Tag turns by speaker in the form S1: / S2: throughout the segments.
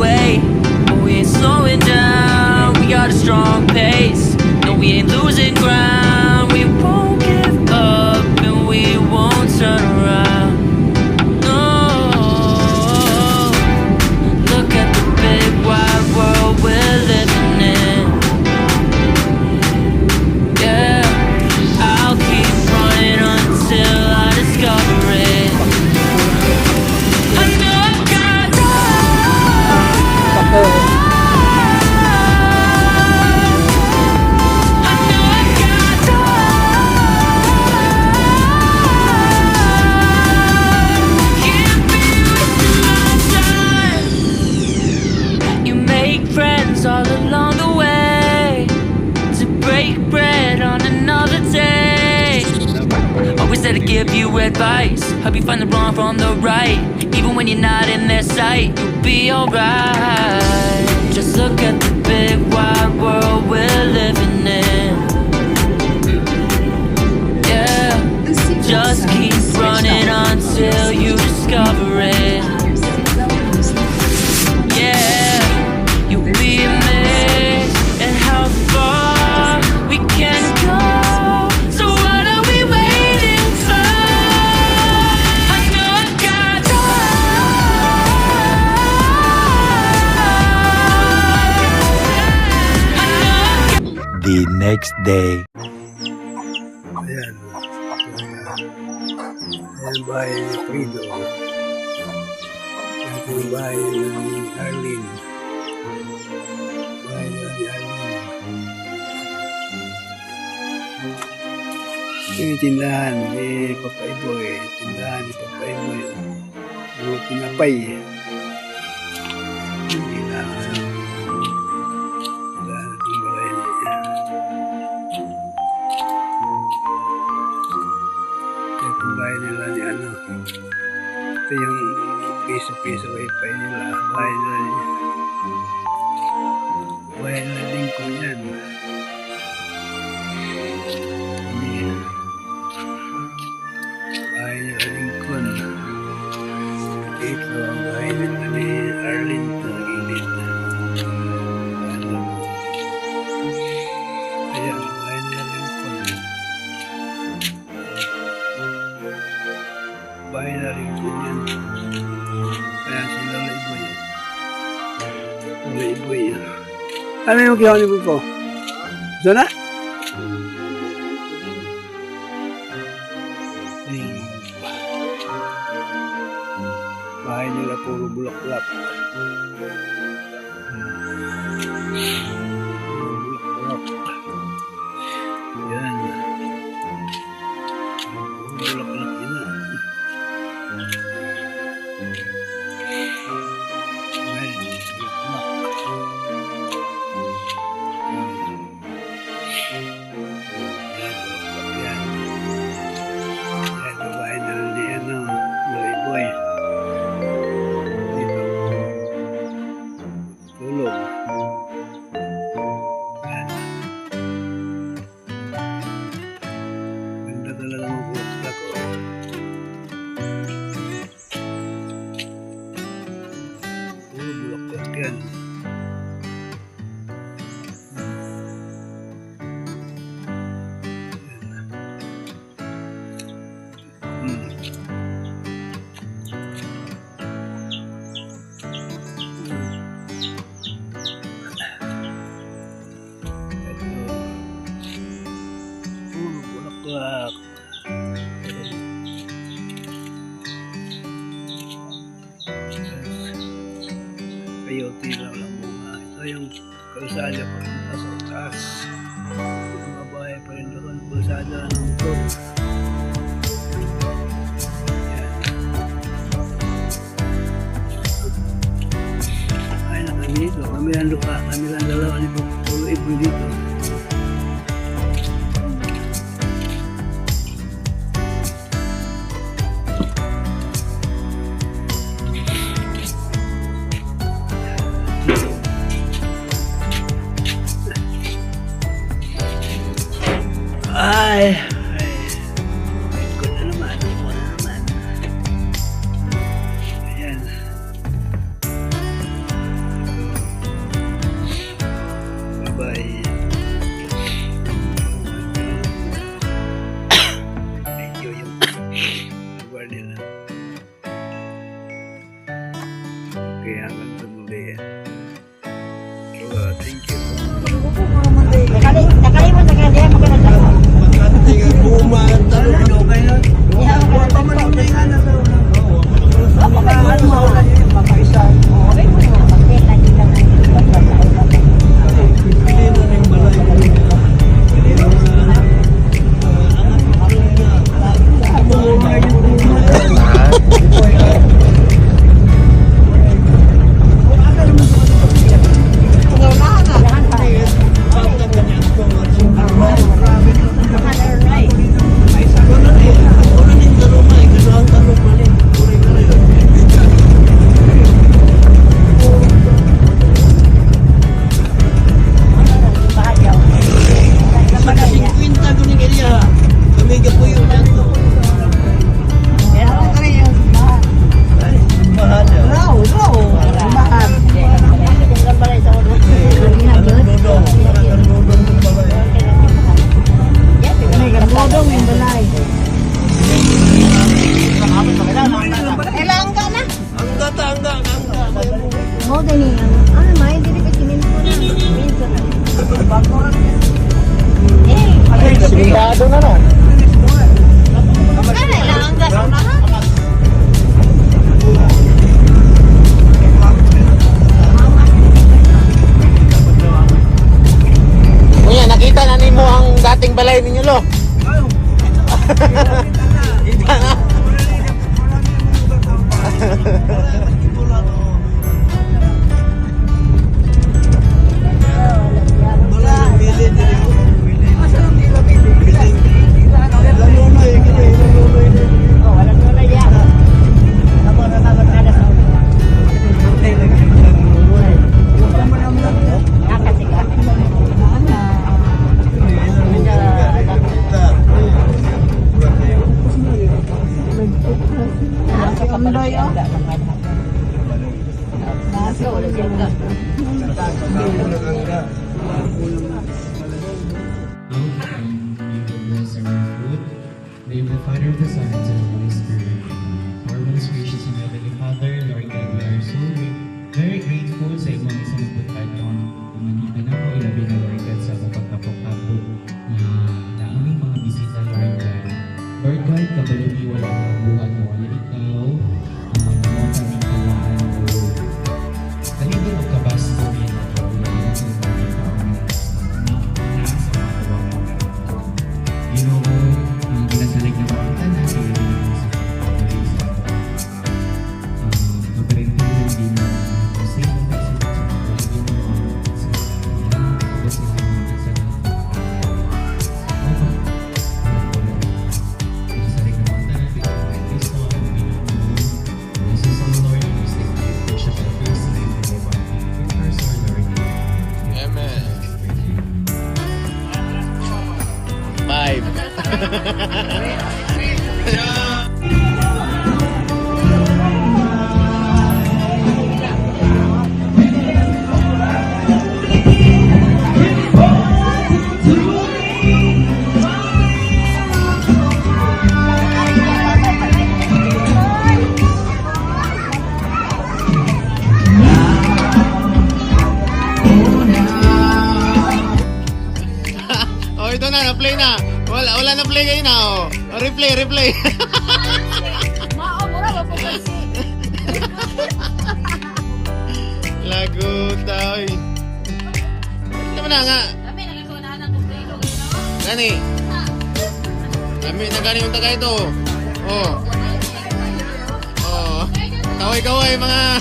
S1: way, but we ain't slowing down. We got a strong pace. No, we ain't losing ground. We won't give up and we won't turn around. No, look at the big wide world we're living in. Yeah, I'll keep running until I discover it. I know I've got I know I've got can't be wasting my time. You make friends all along the way to break bread on another day. Always there to give you advice, help you find the wrong from the right. Even when you're not in their sight, you'll be alright. Just look at the big wide world we're living in. Yeah, just keep running until you discover it. Yeah, you'll be amazed at how far we can go. So what are we waiting for? I know I've got
S2: The next day.
S3: Ayan. Ayan bahay ni Frido. Ito yung bahay ni Arlene. Bahay ni Arlene. Ito yung tindahan ni Papay Boy. Tindahan ni Papay Boy. Yung pinapay. Hindi na. Tindahan ng bahay niya. Ito yung bahay nila ni ano. Ito yung piso-piso wifi nila. Bahay nila niya. Bahay nila Lincoln yan. Ayan. Bahay nila Lincoln. Ito ang bahay nila ni Arlington. Gilid. Ayan ang bahay nila Lincoln. Bahay na Lincoln yan. Kaya sila Layboy. Layboy yan. Ano yung kihaw ni Buko? Diyan na? Bahay nila puro bulak-bulak. Puro bulak-bulak. Yan. Puro bulak-bulak yun na. Ayan, bulak-bulak. Yan. Yan, babae na rin ni ano, Layboy. Dito. Tulog. Yan. Ganda talaga ng bulak-bulak ko. Puro bulak-bulak yan. Puro bulak-bulak. Peyote lang lang bunga. Ito yung kalsada papunta sa taas. Yung mga bahay pa rin doon. Kalsada ng ito. Yan. Ay, na kami dito. Kami lang luka. Kami lang dalawa ni Puro Ibo dito. Ay, ko na naman, Ayan. Okay, hanggang sa muli. So, thank you.
S4: Nakalimot na kanya, magkakaroon.
S5: Magkatingan buma.
S3: Okay na. Huwag pa man ang tinga na to.
S5: Makaisa. Pili na ng balay. Sigurado na no. Kuya, nakita na nimo ang dating balay ninyo lo. Kita na.
S6: Name the Father, of the Son, and of the Holy Spirit. Our most gracious and heavenly Father, Lord God, we are so very grateful sa imong isang pagkataon. Manita na ko ilabi na Lord God sa kapagkapok-kapok na aming mga bisita, Lord God. Lord God, kabalumi wala ang buhat mo. Wala ikaw, mga kaming kailangan mo. Kalibin o kabas mo rin ako. Wala ikaw sa mga tao na nasa mga kawawa. Ginoo, ang ginasalig na makita na sa iyo sa kaparente hindi na kasi ang kasi sa
S5: Oh, ito na, na-play na. Wala na play kayo na, oh. Replay. Lago tayo. Ano naman na nga? Gani. Kami na gani yung taga ito. Oh. Oh. Kaway-kaway mga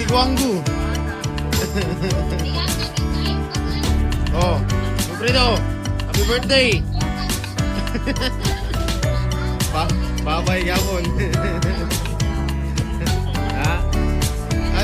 S5: tigwanggu. Oh. Alfredo, happy birthday. Babay gapon. Ha?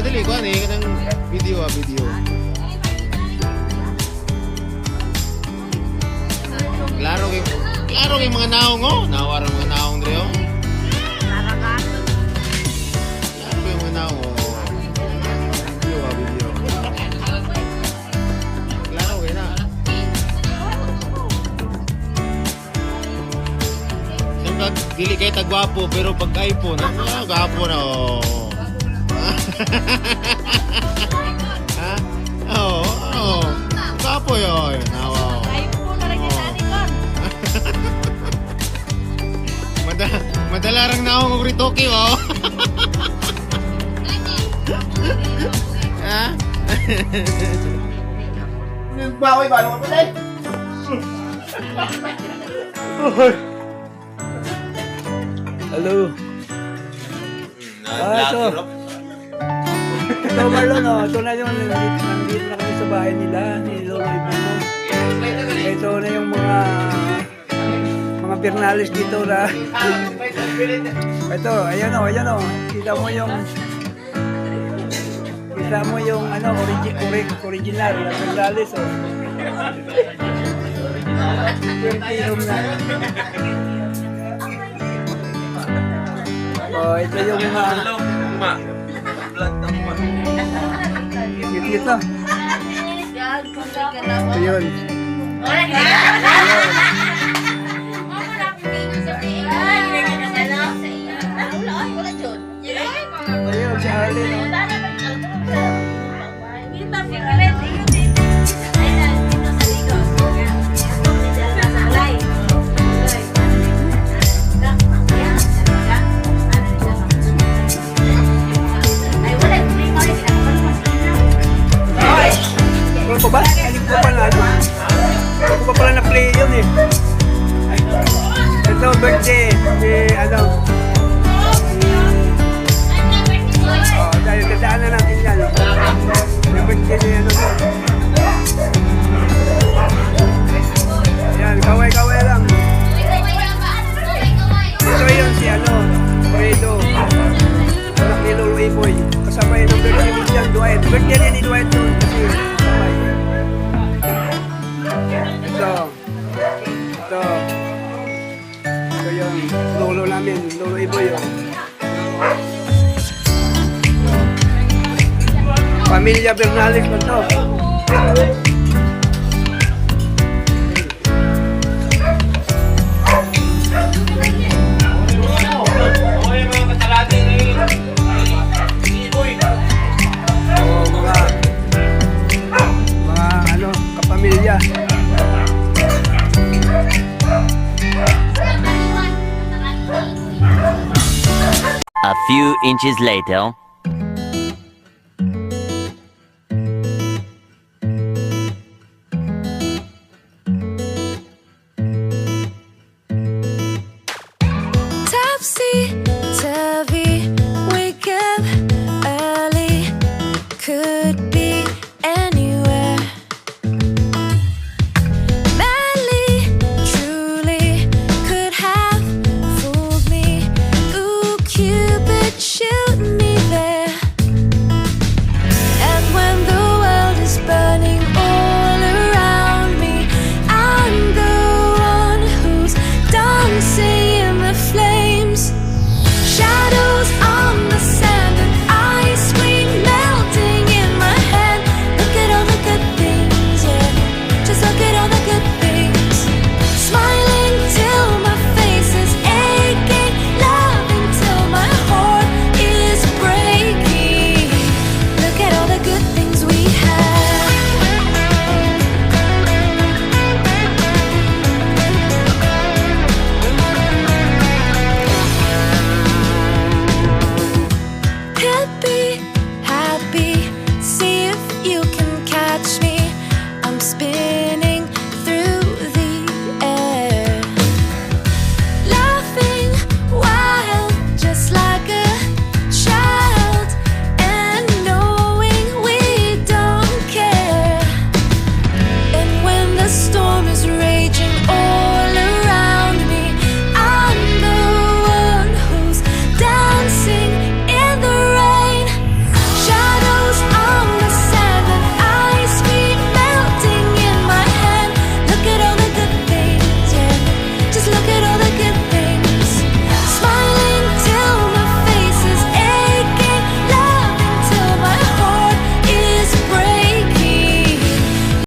S5: Dali ko ani kanang video. Klaro kay mga naong oh. Nawara mga naong dre oh. Klaro yung mga naong oh. Video. Klaro kay na. Dili kay tagwapo pero pag iPhone, gapo na oh. Ha? Oo, oo. Kapo yun. Oo.
S4: Ay, po na rin yung tani ko.
S5: Madala rang na akong ritoki, oh. Ha?
S3: Bawi ba? Ano ka pala? Hello. Ito. Ito, Marlon, oh. Ito na yung nandito na kami sa bahay nila, ni Lolo Ibuno. Ito na yung mga Bernales dito na. Ito, ayan o, ayan o. Kita mo yung ano, original na Bernales o. Yung na. Oh, ito yung mga ito. Ito yun. Ayun, si Harley, no? Ano ko ba? Aling ko pa na ano? Ano ko pa pala na-play yun eh. Ito, birthday. Ano? Oh, dahil dadaan na natin yan. Yung birthday niya ano. Ayan, kaway-kaway lang. Ito yun si ano, Fredo. Anak ni Lolo Iboy. Kasama yun ang birthday ni John Dwight. Birthday niya ni Dwight yun. Kasi kasama yun. Ito. Ito yung lolo namin, Lolo Iboy yun. Pamilya Bernales mo to. Mga ano, kapamilya.
S2: A few inches later.